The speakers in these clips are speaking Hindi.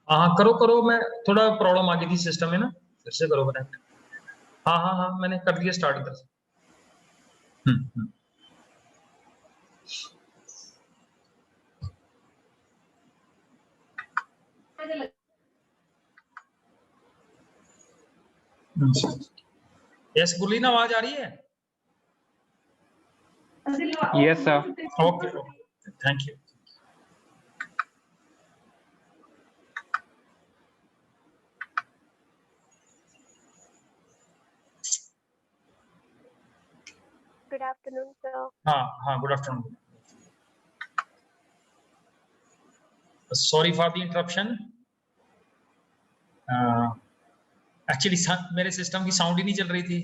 हाँ करो करो, मैं थोड़ा प्रॉब्लम आ गई थी सिस्टम में ना, फिर से करो कनेक्ट। हाँ हाँ हाँ मैंने कर दिया स्टार्ट इधर से। हम्म। यस गुरलीन, आवाज आ रही है? Yes, sir. Okay okay thank you. Good afternoon, sir. हाँ हाँ good afternoon. Sorry for the interruption. Actually मेरे सिस्टम की साउंड ही नहीं चल रही थी।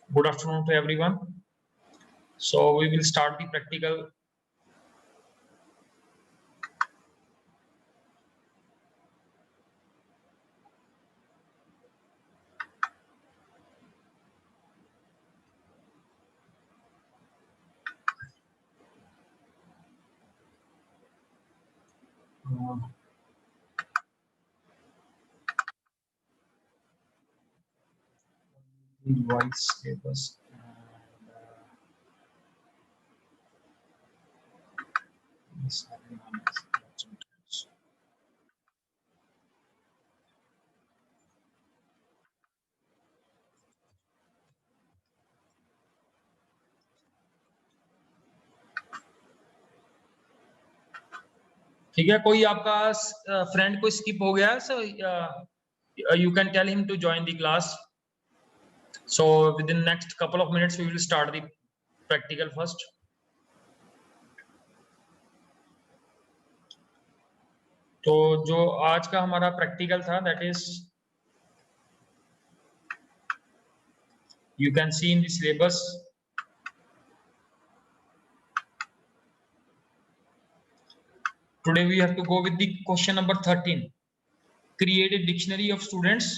Good afternoon to everyone. So we will start the practical. Device labels. ठीक है, कोई आपका फ्रेंड को स्किप हो गया, सो you can tell him to join the class. So within next couple of minutes we will start the practical first. तो जो आज का हमारा प्रैक्टिकल था, that is you can see in the syllabus. Today we have to go with the question number 13. Create a dictionary of students,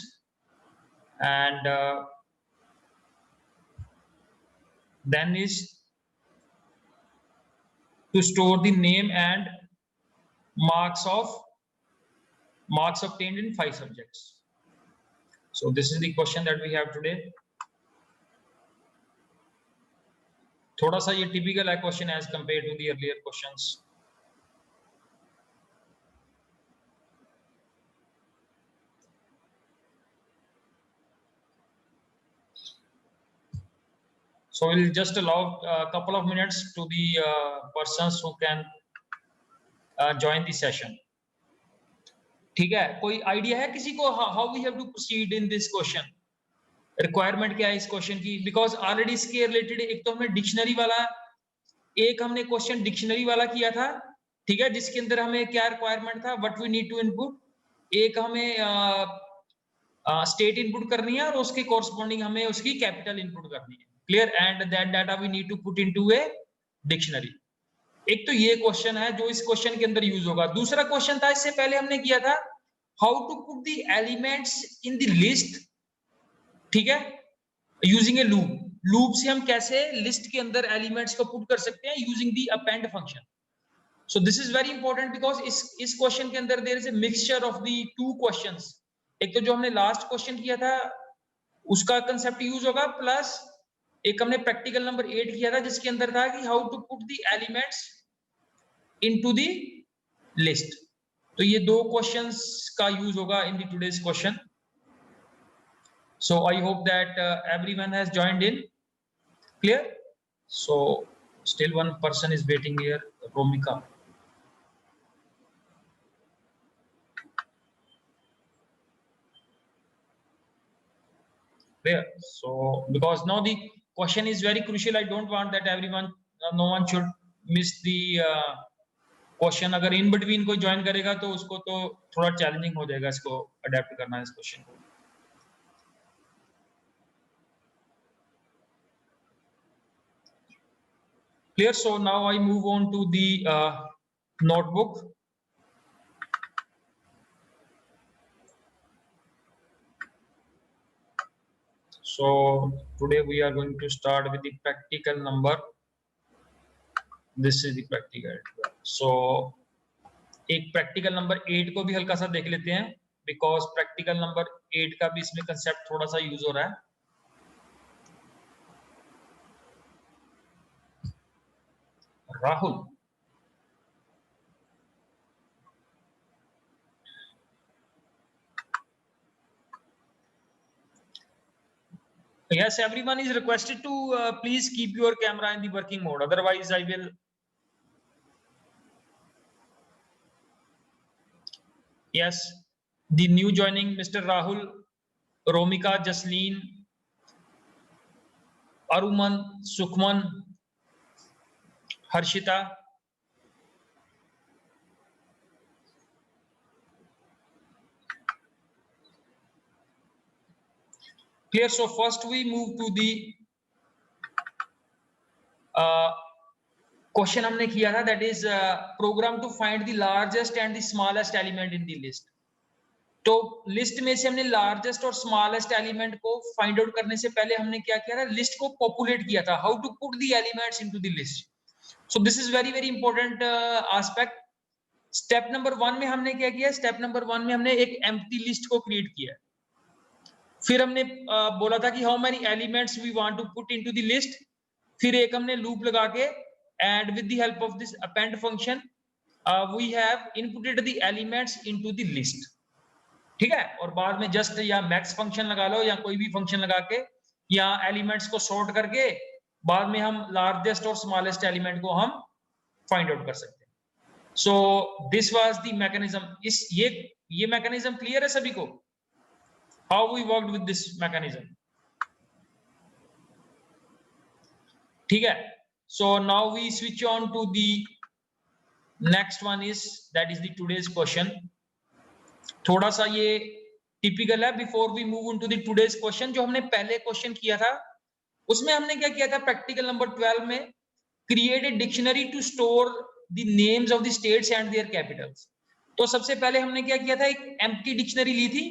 and then is to store the name and marks obtained in 5 subjects. So this is the question that we have today. थोड़ा सा ये typical है question as compared to the earlier questions. So we'll just allow a couple of minutes to the persons who can join the session. ठीक है, कोई आइडिया है किसी को how we have to proceed in this question? Requirement क्या है इस क्वेश्चन की? बिकॉज ऑलरेडी इसके रिलेटेड एक तो हमने डिक्शनरी वाला, एक हमने क्वेश्चन डिक्शनरी वाला किया था, ठीक है, जिसके अंदर हमें क्या रिक्वायरमेंट था, what we need to input. एक हमें स्टेट इनपुट करनी है और उसके कॉरस्पॉन्डिंग हमें उसकी कैपिटल इनपुट करनी है। Clear? And that data we need to put into a dictionary. एक तो ये क्वेश्चन है जो इस क्वेश्चन के अंदर यूज होगा। दूसरा क्वेश्चन था, इससे पहले हमने किया था how to put the elements in the list, ठीक है, यूजिंग ए लूप से हम कैसे लिस्ट के अंदर एलिमेंट्स को पुट कर सकते हैं using the append function. So this is very important because इस क्वेश्चन के अंदर there is a mixture of the two questions. एक तो जो हमने लास्ट क्वेश्चन किया था उसका कंसेप्ट यूज होगा, प्लस एक हमने प्रैक्टिकल नंबर 8 किया था जिसके अंदर था कि how to put the elements into the list. तो ये दो क्वेश्चंस का यूज होगा in the today's question. So I hope that everyone has joined in. Clear? So still one person is waiting here, Romika. There. So because now the question is very crucial, I don't want that everyone, no one should miss the question अगर इन बिटवीन कोई ज्वाइन करेगा तो उसको तो थोड़ा चैलेंजिंग हो जाएगा इसको अडेप्ट करना इस क्वेश्चन को। Clear? So now I move on to the notebook. So today we are going to start with the practical number. This is the practical. So एक प्रैक्टिकल नंबर 8 को भी हल्का सा देख लेते हैं, बिकॉज प्रैक्टिकल नंबर 8 का भी इसमें कंसेप्ट थोड़ा सा यूज हो रहा है। Rahul, yes, everyone is requested to please keep your camera in the working mode, otherwise I will. Yes, the new joining Mr. Rahul, Romika, Jasleen, Aruman, Sukhman, Harshita. Clear? So first we move to the question हमने किया था, that is program to find the largest and the smallest element in the list. तो लिस्ट में से हमने लार्जेस्ट और स्मॉलेस्ट एलिमेंट को फाइंड आउट करने से पहले हमने क्या किया था, लिस्ट को पॉपुलेट किया था, how to put the elements into the list. So this is very very important aspect. Step number 1 में हमने क्या किया, स्टेप नंबर 1 में हमने एक एम्प्टी लिस्ट को क्रिएट किया। फिर हमने बोला था कि how many elements we want to put into the list. फिर एक हमने लूप लगा के and with the help of this append function we have inputted the elements into the list, ठीक है। और बाद में जस्ट या मैक्स फंक्शन लगा लो या कोई भी फंक्शन लगा के या एलिमेंट्स को सॉर्ट करके बाद में हम लार्जेस्ट और स्मॉलेस्ट एलिमेंट को हम फाइंड आउट कर सकते हैं। So this was the mechanism. इस ये मैकेनिज्म क्लियर है सभी को, how we worked with this mechanism, ठीक है। So now we switch on to the next one is that is the today's question. थोड़ा सा ये टिपिकल है। Before we move on to the today's question, जो हमने पहले क्वेश्चन किया था उसमें हमने क्या किया था, प्रैक्टिकल नंबर 12 में create a dictionary to store the names of the states and their capitals. तो सबसे पहले हमने क्या किया था, एक एम्प्टी डिक्शनरी ली थी।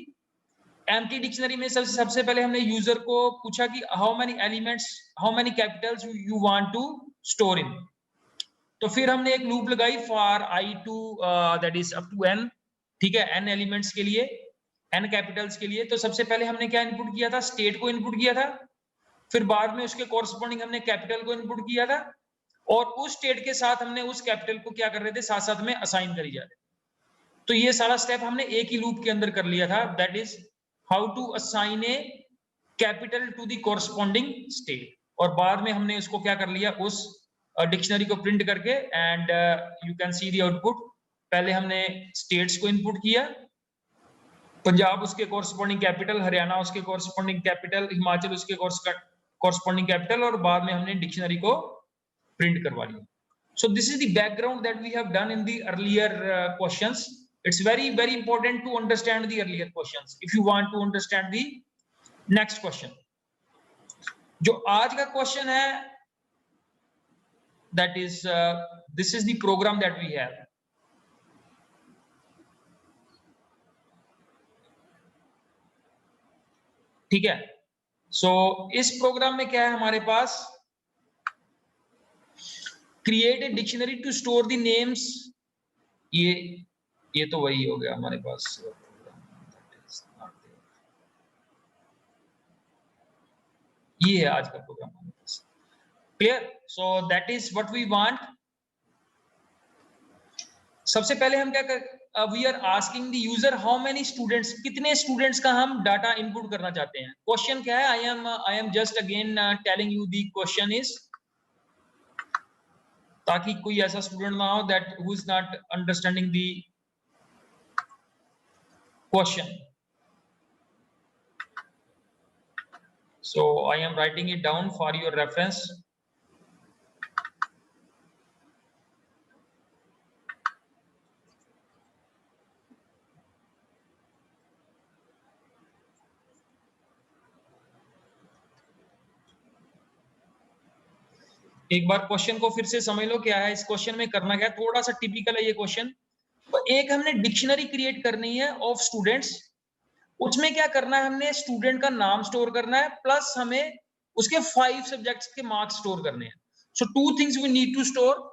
एम्प्टी डिक्शनरी में सबसे पहले हमने यूजर को पूछा कि how many elements, how many capitals you want to store in. तो फिर हमने एक लूप लगाई for i to that is up to n, ठीक है, n एलिमेंट्स के लिए, n कैपिटल्स के लिए। तो सबसे पहले हमने क्या इनपुट किया था, स्टेट को इनपुट किया था। फिर बाद में उसके कॉरस्पॉन्डिंग हमने कैपिटल को इनपुट किया था, और उस स्टेट के साथ हमने उस कैपिटल को क्या कर रहे थे, साथ साथ में असाइन करी जा रहे थे। तो ये सारा स्टेप हमने एक ही लूप के अंदर कर लिया था, that is how to assign a capital to the corresponding state. और बाद में हमने उसको क्या कर लिया, उस डिक्शनरी को प्रिंट करके, and you can see the output. पहले हमने स्टेट्स को इनपुट किया, पंजाब उसके कॉरस्पॉन्डिंग कैपिटल, हरियाणा उसके कॉरस्पॉन्डिंग कैपिटल, हिमाचल उसके कॉरस्पॉन्डिंग कैपिटल, और बाद में हमने डिक्शनरी को प्रिंट करवा लिया। So this is the background that we have done in the earlier questions. It's very very important to understand the earlier questions if you want to understand the next question. जो आज का क्वेश्चन है, that is this is the program that we have. ठीक है। सो इस प्रोग्राम में क्या है हमारे पास, create a dictionary to store the names. ये तो वही हो गया हमारे पास, ये है आज का प्रोग्राम हमारे पास। Clear? So that is what we want. सबसे पहले हम क्या कर, we are asking the user how many students, कितने स्टूडेंट्स का हम डाटा इनपुट करना चाहते हैं। क्वेश्चन क्या है, I am just again telling you the question is, ताकि कोई ऐसा स्टूडेंट ना हो that who is not understanding the question. So I am writing it down for your reference. एक बार क्वेश्चन को फिर से समझ लो क्या है इस क्वेश्चन में करना क्या है, थोड़ा सा टिपिकल है ये क्वेश्चन। तो एक हमने डिक्शनरी क्रिएट करनी है ऑफ स्टूडेंट्स, उसमें क्या करना है, हमने स्टूडेंट का नाम स्टोर करना है प्लस हमें उसके 5 सब्जेक्ट्स के मार्क्स स्टोर करने हैं। So 2 things we need to store,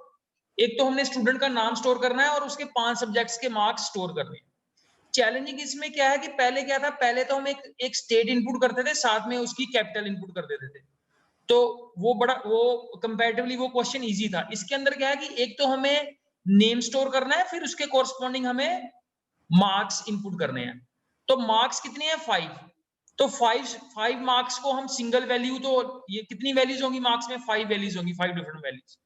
एक तो हमने स्टूडेंट का नाम स्टोर करना है और उसके 5 सब्जेक्ट्स के मार्क्स स्टोर करने हैं। चैलेंजिंग इसमें क्या है कि पहले क्या था, पहले तो हम एक स्टेट इनपुट करते थे, साथ में उसकी कैपिटल इनपुट कर देते थे, तो वो कंपैरेटिवली वो क्वेश्चन इजी था। इसके अंदर क्या है कि एक तो हमें नेम स्टोर करना है, फिर उसके कोरस्पॉन्डिंग हमें मार्क्स इनपुट करने हैं। तो मार्क्स कितने हैं 5, तो 5 मार्क्स को हम सिंगल वैल्यू, तो ये कितनी वैल्यूज होंगी मार्क्स में, 5 वैल्यूज होंगी, 5 डिफरेंट वैल्यूज।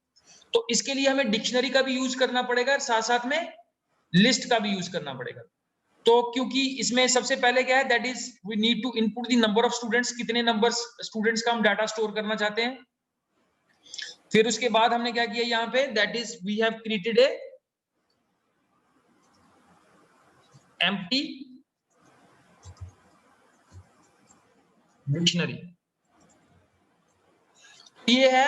तो इसके लिए हमें डिक्शनरी का भी यूज करना पड़ेगा, साथ साथ में लिस्ट का भी यूज करना पड़ेगा। तो क्योंकि इसमें सबसे पहले क्या है, that is we need to input the number of students, कितने नंबर स्टूडेंट्स का हम डाटा स्टोर करना चाहते हैं। फिर उसके बाद हमने क्या किया यहाँ पे, that is we have created a empty dictionary. ये है,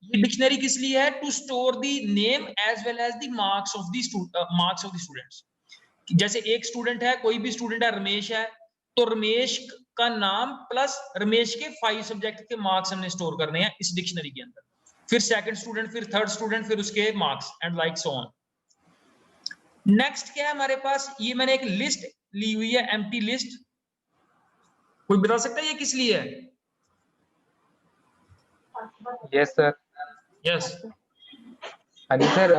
ये डिक्शनरी किस लिए है, to store the name as well as the marks of the students. जैसे एक स्टूडेंट है, कोई भी स्टूडेंट है, रमेश है, तो रमेश का नाम प्लस रमेश के 5 सब्जेक्ट के मार्क्स हमने स्टोर करने हैं इस डिक्शनरी के अंदर। फिर सेकंड स्टूडेंट, फिर थर्ड स्टूडेंट, फिर उसके marks and like so on. Next क्या है हमारे पास, ये मैंने एक लिस्ट ली हुई है, एम्प्टी लिस्ट। कोई बता सकता है ये किस लिए है? Yes sir. यस हाँ जी सर,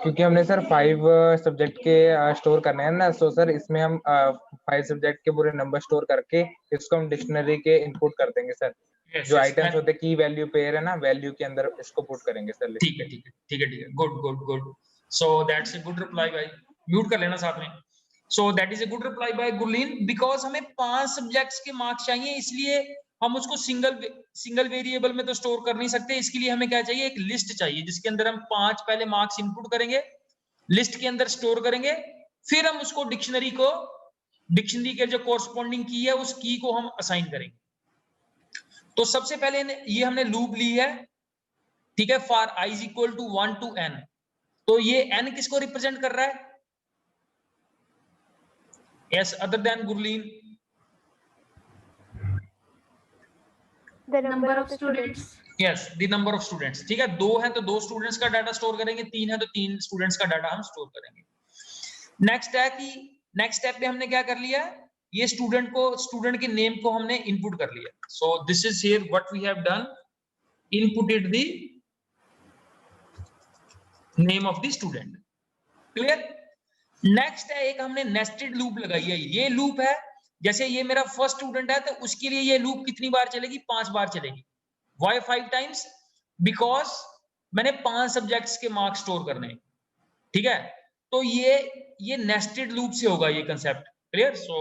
क्योंकि हमने सर 5 सब्जेक्ट के स्टोर करने हैं ना, सो सर इसमें हम 5 सब्जेक्ट के पूरे नंबर स्टोर करके इसको हम डिक्शनरी के इनपुट कर देंगे सर। जो आइटम्स होते हैं की वैल्यू पेयर है ना, वैल्यू के अंदर इसको पुट करेंगे सर। ठीक है ठीक है ठीक है ठीक है, good good good. So that's a good reply भाई, म्यूट कर लेना साथ में। सो that is a good reply by Gurleen, because हमें 5 सब्जेक्ट्स के मार्क्स चाहिए, इसलिए हम उसको सिंगल वेरिएबल में तो स्टोर कर नहीं सकते। इसके लिए हमें क्या चाहिए, एक लिस्ट चाहिए जिसके अंदर हम 5 पहले मार्क्स इनपुट करेंगे, लिस्ट के अंदर स्टोर करेंगे, फिर हम उसको डिक्शनरी के जो कोरस्पॉन्डिंग की है उस की को हम असाइन करेंगे। तो सबसे पहले ये हमने लूप ली है, ठीक है, for i is equal to 1 to n। तो ये n किसको रिप्रेजेंट कर रहा है? yes, other than Gurleen? The number of students. yes, the number of students। ठीक है, 2 है तो 2 स्टूडेंट्स का डाटा स्टोर करेंगे, 3 है तो 3 स्टूडेंट्स का डाटा हम स्टोर करेंगे। नेक्स्ट है कि नेक्स्ट स्टेप पे हमने क्या कर लिया, ये स्टूडेंट के नेम को हमने इनपुट कर लिया। So this is here what we have done, inputted the name of the student. Clear? Next है एक हमने नेस्टेड लूप लगाई है। ये लूप है, जैसे ये मेरा फर्स्ट स्टूडेंट है तो उसके लिए ये लूप कितनी बार चलेगी, 5 बार चलेगी। Why 5 times? बिकॉज मैंने 5 सब्जेक्ट्स के मार्क्स स्टोर करने, ठीक है। तो ये नेस्टेड लूप से होगा ये concept. Clear? So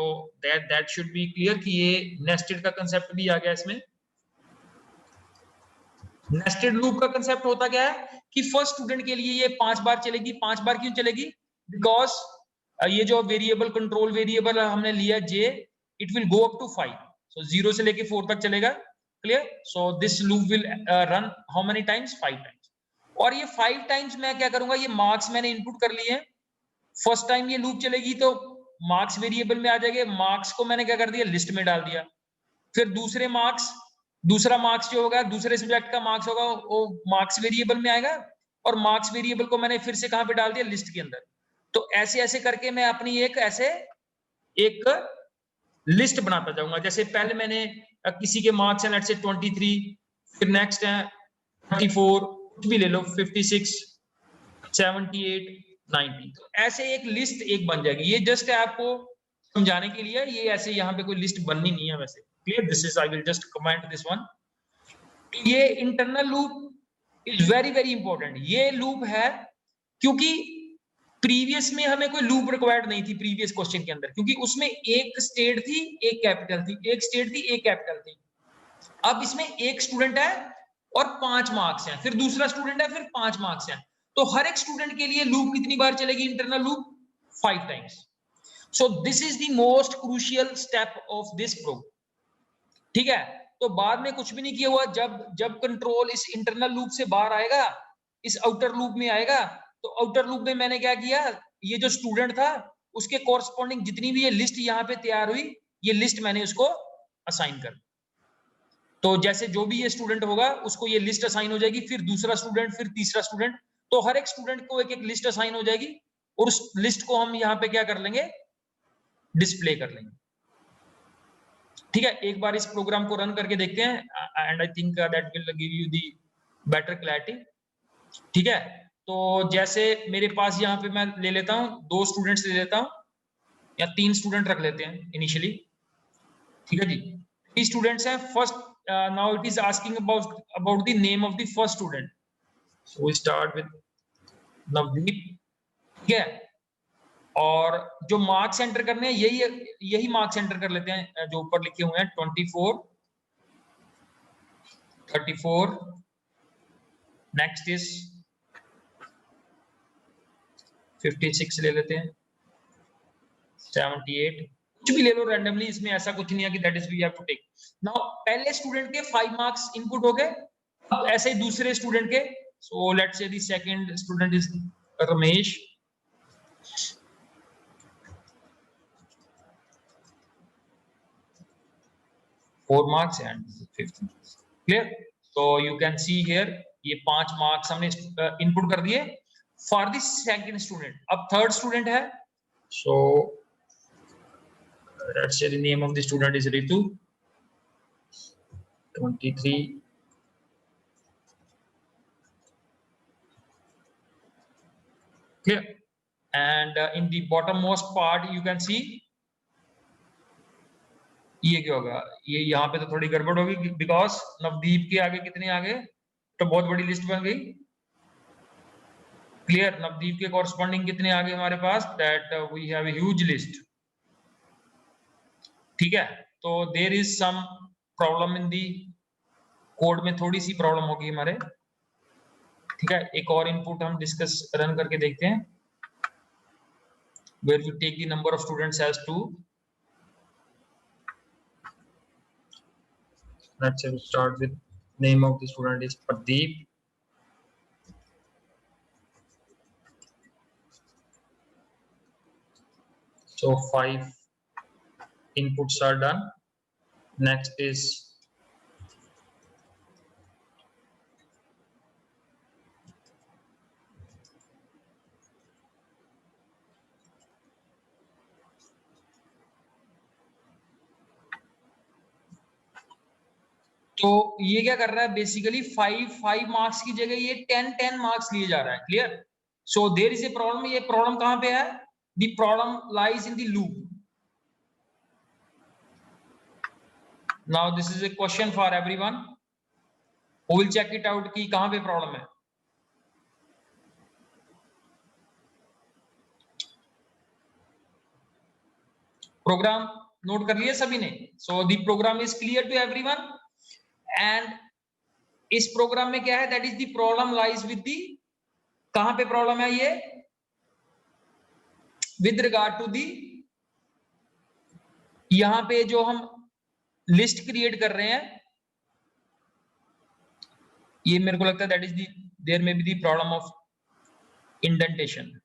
that should be clear कि ये नेस्टेड का कंसेप्ट भी आ गया इसमें। नेस्टेड लूप का कंसेप्ट होता क्या है कि फर्स्ट स्टूडेंट के लिए ये 5 बार चलेगी। 5 बार क्यों चलेगी? बिकॉज ये जो वेरिएबल कंट्रोल वेरिएबल हमने लिया j, it will go up to 5, so 0 से लेके 4 तक चलेगा। Clear? So this loop will run how many times, 5 times. और ये 5 टाइम्स मैं क्या करूंगा, ये मार्क्स मैंने इनपुट कर लिए हैं। फर्स्ट टाइम ये लूप चलेगी तो मार्क्स वेरिएबल में आ जाएंगे, मार्क्स को मैंने क्या कर दिया, लिस्ट में डाल दिया। फिर दूसरा मार्क्स जो होगा, दूसरे सब्जेक्ट का मार्क्स होगा, वो मार्क्स वेरिएबल में आएगा, और मार्क्स वेरिएबल को मैंने फिर से कहां पे डाल दिया, लिस्ट के अंदर। तो ऐसे ऐसे करके मैं अपनी एक लिस्ट बनाता जाऊंगा। जैसे पहले मैंने किसी के मार्क्स हैं लेट्स से 23, फिर नेक्स्ट है 34, कुछ भी ले लो, 56, 78, 90। तो ऐसे एक लिस्ट एक बन जाएगी। ये जस्ट है आपको समझाने के लिए, ये ऐसे यहाँ पे कोई लिस्ट बननी नहीं है वैसे। Clear? This is, I will just comment this one. ये internal loop is very very important. ये लूप है क्योंकि प्रीवियस में हमें कोई लूप रिक्वायर्ड नहीं थी, प्रीवियस क्वेश्चन के अंदर, क्योंकि उसमें एक स्टेट थी, एक कैपिटल थी, एक स्टेट थी, एक कैपिटल थी। अब इसमें एक स्टूडेंट है और 5 मार्क्स हैं, फिर दूसरा स्टूडेंट है, फिर 5 मार्क्स हैं। तो हर एक स्टूडेंट के लिए लूप कितनी बार चलेगी, internal loop 5 times. So this is the most crucial step of this program. ठीक है? तो बाद में कुछ भी नहीं किया हुआ, जब कंट्रोल इस इंटरनल लूप से बाहर आएगा, इस आउटर लूप में आएगा, तो आउटर लूप में मैंने क्या किया, ये जो स्टूडेंट था उसके कॉरस्पॉन्डिंग जितनी भी ये लिस्ट यहाँ पे तैयार हुई, ये लिस्ट मैंने उसको असाइन कर, तो जैसे जो भी ये स्टूडेंट होगा उसको ये लिस्ट असाइन हो जाएगी, फिर दूसरा स्टूडेंट, फिर तीसरा स्टूडेंट, तो हर एक स्टूडेंट को एक एक लिस्ट असाइन हो जाएगी, और उस लिस्ट को हम यहाँ पे क्या कर लेंगे, डिस्प्ले कर लेंगे। ठीक है, एक बार इस प्रोग्राम को रन करके देखते हैं, and I think that will give you the better clarity. ठीक है, तो जैसे मेरे पास यहाँ पे मैं ले लेता हूँ 2 स्टूडेंट्स ले लेता हूँ, या 3 स्टूडेंट रख लेते हैं इनिशियली। ठीक है जी, 3 स्टूडेंट्स हैं। First now it is asking about the name of the first student, so we start with Navdeep. ठीक है, और जो मार्क्स एंटर करने हैं यही मार्क्स एंटर कर लेते हैं जो ऊपर लिखे हुए हैं, 24, 34, नेक्स्ट इज 56 ले लेते हैं, 78, कुछ भी ले लो रैंडमली, इसमें ऐसा कुछ नहीं है कि that is we have to take. Now पहले स्टूडेंट के 5 मार्क्स इनपुट हो गए, अब ऐसे ही दूसरे स्टूडेंट के, so let's say the second student is Ramesh. Four marks and 5th marks. Clear? So you can see here ये 5 मार्क्स हमने इनपुट कर दिए फॉर द सेकंड स्टूडेंट। अब थर्ड स्टूडेंट है, so let's say the name of the student is Ritu, 23, clear? And in the bottommost part you can see ये क्या होगा, ये यहाँ पे तो थोड़ी गड़बड़ होगी, बिकॉज नवदीप के आगे कितने आ गए, तो बहुत बड़ी लिस्ट बन गई। क्लियर? नवदीप के कॉरस्पॉन्डिंग कितने आ गए हमारे पास, that we have a huge list. ठीक है, तो there is some problem in the code में, थोड़ी सी प्रॉब्लम होगी हमारे। ठीक है, एक और इनपुट हम डिस्कस रन करके देखते हैं, where we take the number of students as 2। Let's say we start with name of the student is Pradeep. So 5 inputs are done. Next is तो ये क्या कर रहा है, बेसिकली 5 मार्क्स की जगह ये 10 मार्क्स लिए जा रहा है। Clear? So there is a problem. ये प्रॉब्लम कहां पे है, the problem lies in the loop. Now this is a question for everyone who will check it out कि कहां पे प्रॉब्लम है। प्रोग्राम नोट कर लिया सभी ने? So the program is clear to everyone, and इस प्रोग्राम में क्या है, that is the problem lies with the, कहां पे प्रॉब्लम है ये, विद रिगार्ड टू दी, यहां पे जो हम लिस्ट क्रिएट कर रहे हैं, ये मेरे को लगता है that is the, there may be the problem of indentation.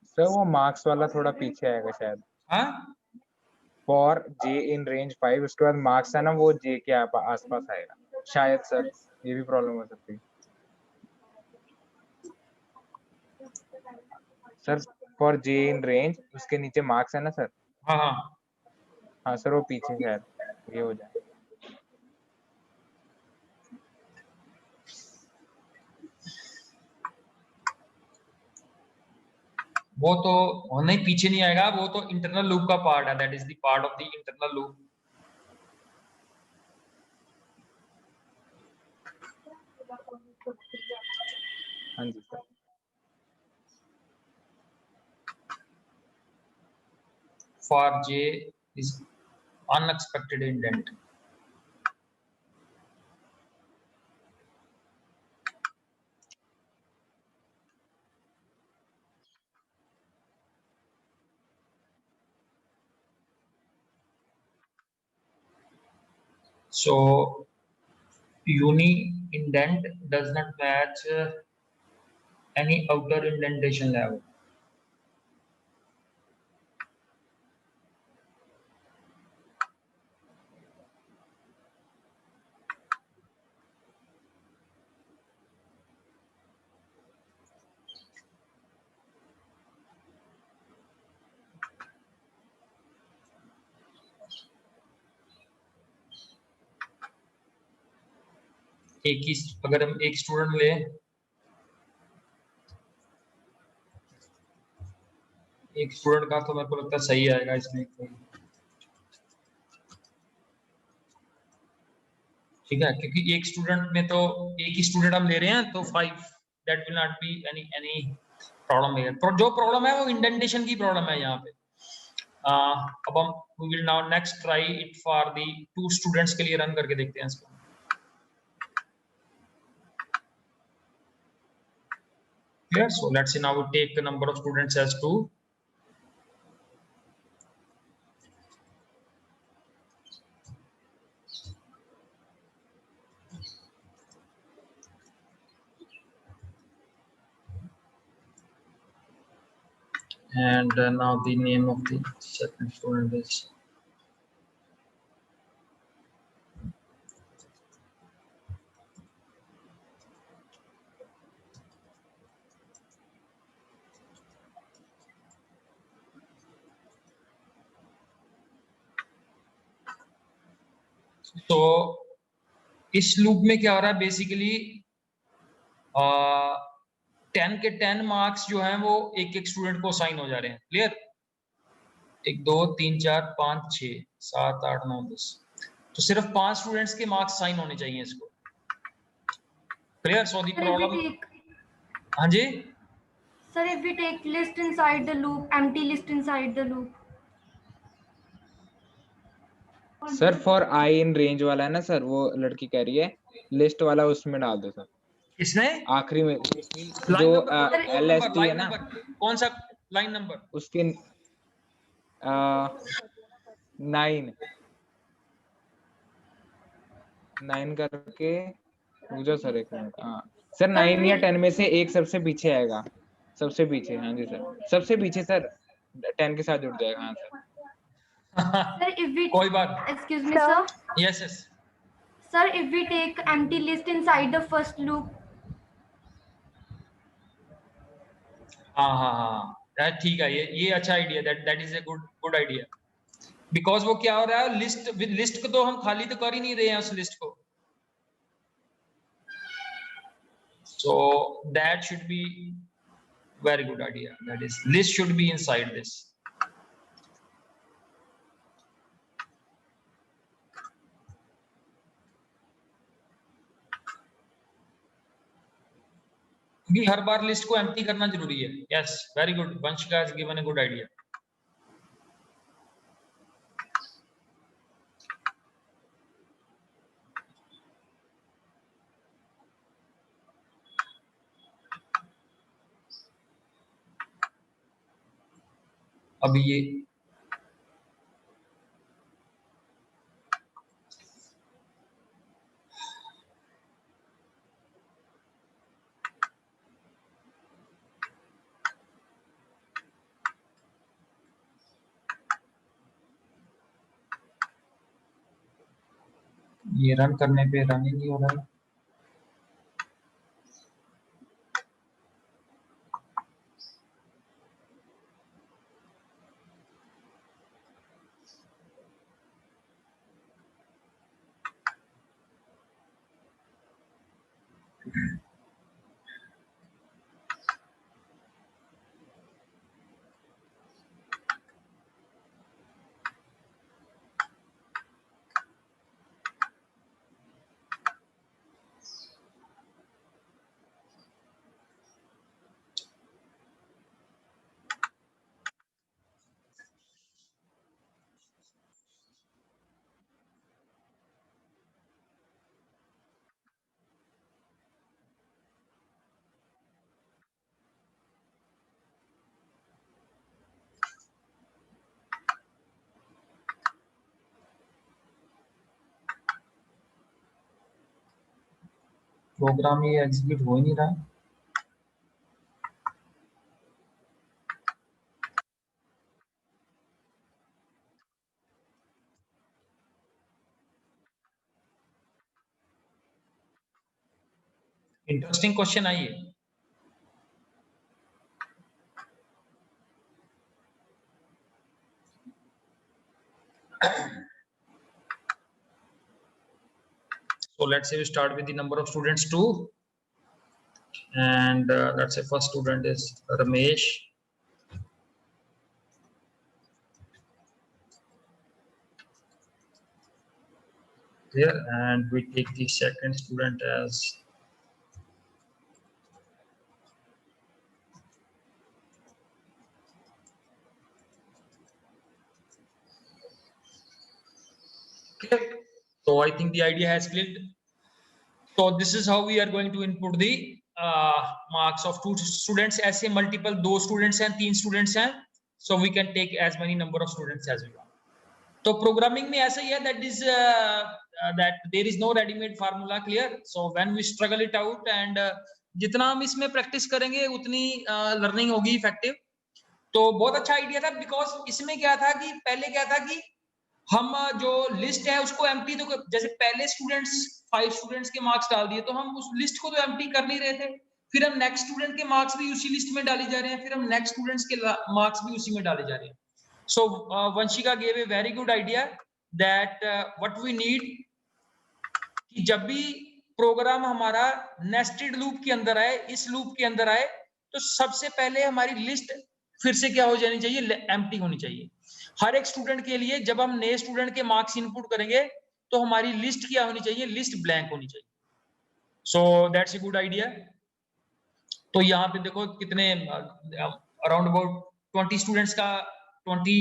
Sir वो मार्क्स वाला थोड़ा पीछे आएगा शायद, हाँ, फॉर जे इन रेंज 5, उसके बाद मार्क्स है ना वो जे के आसपास आएगा शायद सर, ये भी प्रॉब्लम हो सकती है sir. For J in range उसके नीचे मार्क्स है ना सर। हाँ, हाँ, हाँ सर वो पीछे शायद ये हो जाए। वो तो नहीं, पीछे नहीं आएगा, वो तो इंटरनल लूप का पार्ट है, that is the part of the internal loop. हाँ जी sir. For J is unexpected indent. So uni indent does not match any outer indentation level. एक ही अगर हम एक स्टूडेंट ले, एक स्टूडेंट का तो मेरे को लगता है सही आएगा इसमें। ठीक है, क्योंकि एक स्टूडेंट में तो एक ही स्टूडेंट हम ले रहे हैं तो 5 that will not be any problem है। जो प्रॉब्लम है वो इंडेंटेशन की प्रॉब्लम है यहाँ पे। अब हम we will now next try it for the 2 students के लिए रन करके देखते हैं इसको। Clear? So let's see, now we take the number of students as 2. And now the name of the second student is तो इस लूप में क्या हो रहा है बेसिकली 10 के 10 मार्क्स जो हैं वो एक एक स्टूडेंट को साइन हो जा रहे हैं। क्लियर? 1 2 3 4 5 6 7 8 9 10, तो सिर्फ 5 स्टूडेंट्स के मार्क्स साइन होने चाहिए इसको। क्लियर? सो दी प्रॉब्लम, हाँ जी Sir, if we take list inside the loop, empty list inside the loop. Sir for I in range वाला है ना सर, वो लड़की कह रही है लिस्ट वाला उसमें डाल दो सर, इसमें आखिरी में लाइन जो नंबर LST है ना कौन सा लाइन नंबर? उसके 9 करके रुक सर एक मिनट। हाँ सर 9 या 10 में से एक सबसे पीछे आएगा, सबसे पीछे। हाँ जी सर, सबसे पीछे सर 10 के साथ जुड़ जाएगा। हाँ सर Sir, if we कोई बात, excuse me, sir. Yes yes Sir, if we take empty list inside the first loop. हाँ हाँ हाँ ठीक है, ये अच्छा idea, that is a good idea. Because वो क्या हो रहा है, लिस्ट को तो हम खाली तो कर ही नहीं रहे हैं उस लिस्ट को, so that should be very good idea, that is list should be inside this। क्योंकि हर बार लिस्ट को एम्प्टी करना जरूरी है। Yes very good, Vanshika has given a good idea. अभी ये रन करने पे रन ही नहीं हो रहा है। प्रोग्राम ये एग्जीक्यूट हो ही नहीं रहा। इंटरेस्टिंग क्वेश्चन आई है। So let's say we start with the number of students 2, and let's say first student is Ramesh. Here, and we take the second student as clear. So I think the idea has clicked. So this is how we are going to input the marks of 2 students. ऐसे multiple 2 students हैं, 3 students हैं, so we can take as many number of students as we want. तो प्रोग्रामिंग में ऐसा ही है, that is that there is no ready-made formula, clear. So when we struggle it out and जितना हम इसमें प्रैक्टिस करेंगे उतनी लर्निंग होगी इफेक्टिव। तो बहुत अच्छा आइडिया था, बिकॉज इसमें क्या था कि पहले क्या था कि हम जो लिस्ट है उसको एम्प्टी, तो जैसे पहले स्टूडेंट्स 5 स्टूडेंट्स के मार्क्स डाल दिए, तो हम उस लिस्ट को तो एम्प्टी कर नहीं रहे थे, फिर हम नेक्स्ट स्टूडेंट के मार्क्स भी उसी लिस्ट में डाले जा रहे हैं, फिर हम नेक्स्ट स्टूडेंट्स के मार्क्स भी उसी में डाले जा रहे हैं। So Vanshika gave a very good idea that what we need कि जब भी प्रोग्राम हमारा नेस्टेड लूप के अंदर आए, इस लूप के अंदर आए, तो सबसे पहले हमारी लिस्ट फिर से क्या हो जानी चाहिए, एम्प्टी होनी चाहिए। हर एक स्टूडेंट के लिए जब हम नए स्टूडेंट के मार्क्स इनपुट करेंगे तो हमारी लिस्ट क्या होनी चाहिए, लिस्ट ब्लैंक होनी चाहिए। So that's a good idea. तो यहाँ पे देखो कितने अराउंड अबाउट 20 स्टूडेंट्स का 20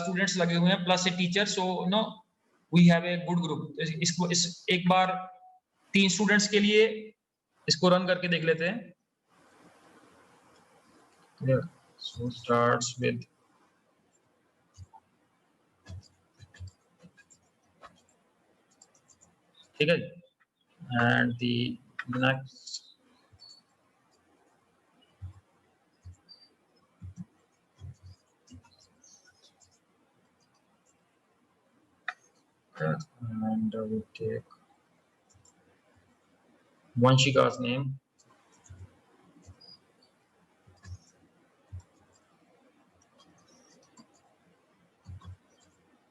स्टूडेंट्स लगे हुए हैं plus a teacher, so now we have a good group. इसको एक बार 3 स्टूडेंट्स के लिए इसको रन करके देख लेते हैं। So starts with ठीक है, and the next and we take Vanshika's name.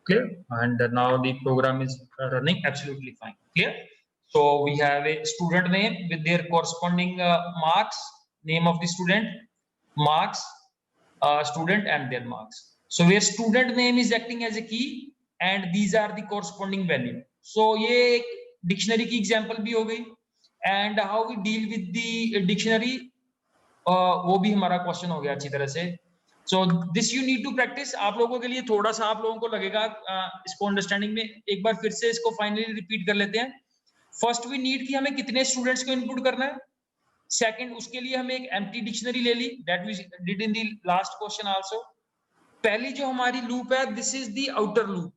Clear, and now the program is running absolutely fine. Clear. So we have a student name with their corresponding marks, name of the student, marks, student and their marks. So where student name is acting as a key and these are the corresponding value. So ये एक dictionary की example भी हो गई, and how we deal with the dictionary वो भी हमारा question हो गया अच्छी तरह से। So this you need to practice। आप लोगों के लिए थोड़ा सा आप लोगों को लगेगा इसको अंडरस्टैंडिंग में, एक बार फिर से इसको फाइनली रिपीट कर लेते हैं। फर्स्ट वी नीड कि हमें कितने स्टूडेंट्स को इनपुट करना है। सेकंड, उसके लिए हमें एक एम्प्टी डिक्शनरी ले ली, that we did in the last question also. पहली जो हमारी लूप है, this is the outer loop.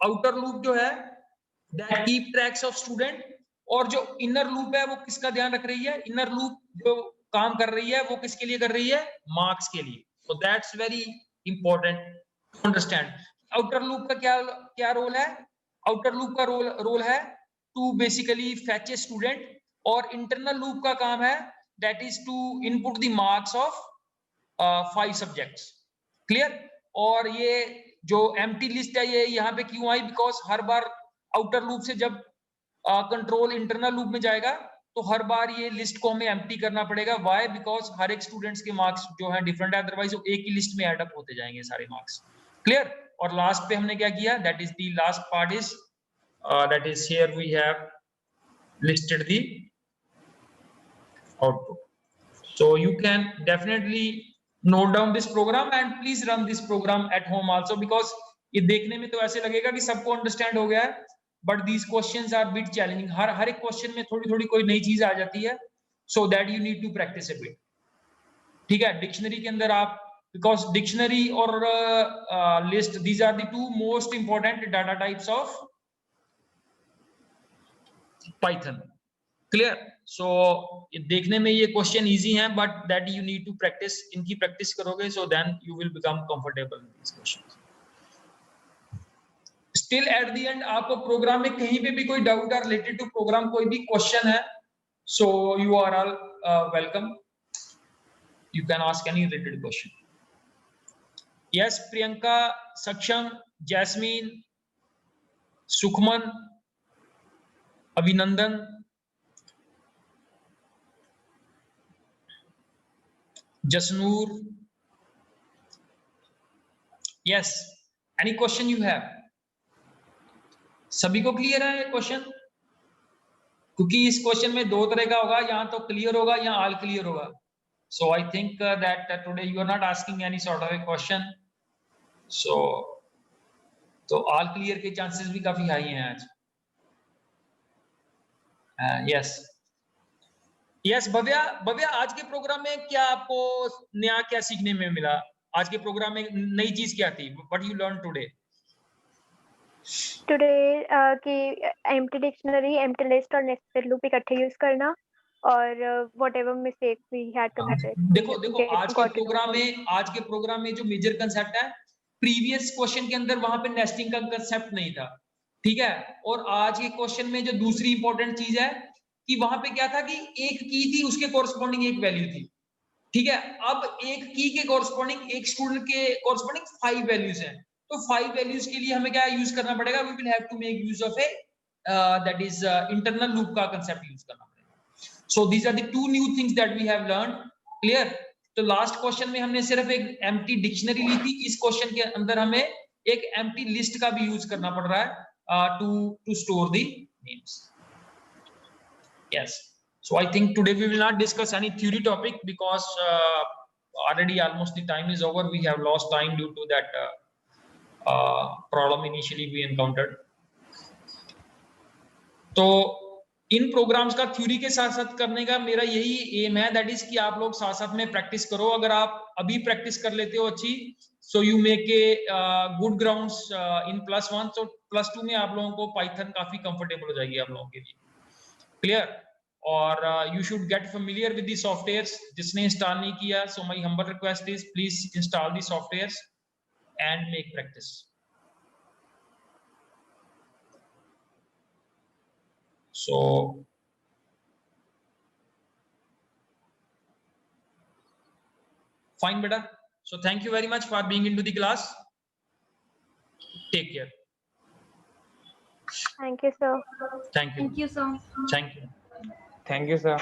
Outer loop जो है that keep tracks of student, और जो इनर लूप है वो किसका ध्यान रख रही है, इनर लूप जो काम कर रही है वो किसके लिए कर रही है, मार्क्स के लिए। So that's very important to understand. Outer loop का क्या रोल है, आउटर लूप का रोल है to basically fetch a student, और इंटरनल लूप का काम है that is to input the marks of 5 subjects. Clear. और ये जो एम्प्टी लिस्ट है ये यहाँ पे क्यों आई, बिकॉज हर बार आउटर लूप से जब कंट्रोल इंटरनल लूप में जाएगा तो हर बार ये लिस्ट को हमें एम्प्टी करना पड़ेगा। व्हाई, बिकॉज हर एक स्टूडेंट्स के मार्क्स जो है डिफरेंट है, अदरवाइज वो एक ही लिस्ट में ऐड अप होते जाएंगे सारे मार्क्स। क्लियर। और लास्ट पे हमने क्या किया, that is the last part is that is here we have listed the output. So you can definitely note down this program and please run this program at home also, because ये देखने में तो ऐसे लगेगा कि सबको अंडरस्टैंड हो गया है, but these questions are bit challenging। हर एक क्वेश्चन में थोड़ी थोड़ी कोई नई चीज आ जाती है, so that you need to practice a bit। ठीक है। डिक्शनरी के अंदर आप, because डिक्शनरी और list, these are the two most important data types of Python। Clear? So देखने में ये क्वेश्चन इजी हैं, but that you need to practice. इनकी प्रैक्टिस करोगे so then you will become comfortable with this question. Still at the end आपको प्रोग्राम में कहीं पे भी कोई डाउट है रिलेटेड टू प्रोग्राम, कोई भी क्वेश्चन है, so you are all welcome. You can ask any related question. Yes, Priyanka, Saksham, Jasmine, Sukhman, Abhinandan, Jasnoor. Yes, any question you have? सभी को क्लियर है क्वेश्चन? क्योंकि इस क्वेश्चन में दो तरह का होगा, यहाँ तो क्लियर होगा, यहाँ ऑल क्लियर होगा. So I think that today you are not asking any sort of a question, so तो ऑल क्लियर के चांसेस भी काफी हाई हैं आज. यस यस, भव्या, भव्या, आज के प्रोग्राम में क्या आपको नया क्या सीखने में मिला? आज के प्रोग्राम में नई चीज क्या थी? What you learn today? Today कि एम्प्टी डिक्शनरी, एम्प्टी लिस्ट और नेस्टेड लूप इकट्ठे यूज करना और whatever mistakes we had committed. देखो आज के प्रोग्राम में जो मेजर कंसेप्ट है, प्रीवियस क्वेश्चन के अंदर वहां पे नेस्टिंग का कंसेप्ट नहीं था, ठीक है? और आज के क्वेश्चन में जो दूसरी इंपॉर्टेंट चीज है कि वहां पे क्या था कि एक की थी, उसके कोरस्पॉन्डिंग एक वैल्यू थी, ठीक है? अब एक की के कोरस्पॉन्डिंग, एक स्टूडेंट के कोरस्पॉन्डिंग 5 वैल्यूज हैं. तो 5 वैल्यूज के लिए हमें क्या यूज करना पड़ेगा? We will have to make use of a that is internal loop का कंसेप्ट यूज करना पड़ेगा. So these are the two new things that we have learn. Clear? तो लास्ट क्वेश्चन में हमने सिर्फ एक एम्प्टी डिक्शनरी ली थी. इस क्वेश्चन के अंदर हमें एक एम्प्टी लिस्ट का भी यूज करना पड़ रहा है to store the names. Yes. So I think today we will not discuss any theory topic because already almost the time is over. We have lost time due to that problem initially we encountered. तो इन प्रोग्राम्स का थ्योरी के साथ साथ करने का मेरा यही एम है, दैट इज कि आप लोग साथ साथ में प्रैक्टिस करो. अगर आप अभी प्रैक्टिस कर लेते हो अच्छी, so you make a good grounds इन +1. तो +2 में आप लोगों को पाइथन काफी कंफर्टेबल हो जाएगी आप लोगों के लिए. क्लियर? और you should get familiar with the softwares. जिसने इंस्टॉल नहीं किया, so my humble request is please install the softwares and make practice. So fine beta. So thank you very much for being into the class. Take care. Thank you, sir. Thank you. Thank you, sir. Thank you. Thank you, sir.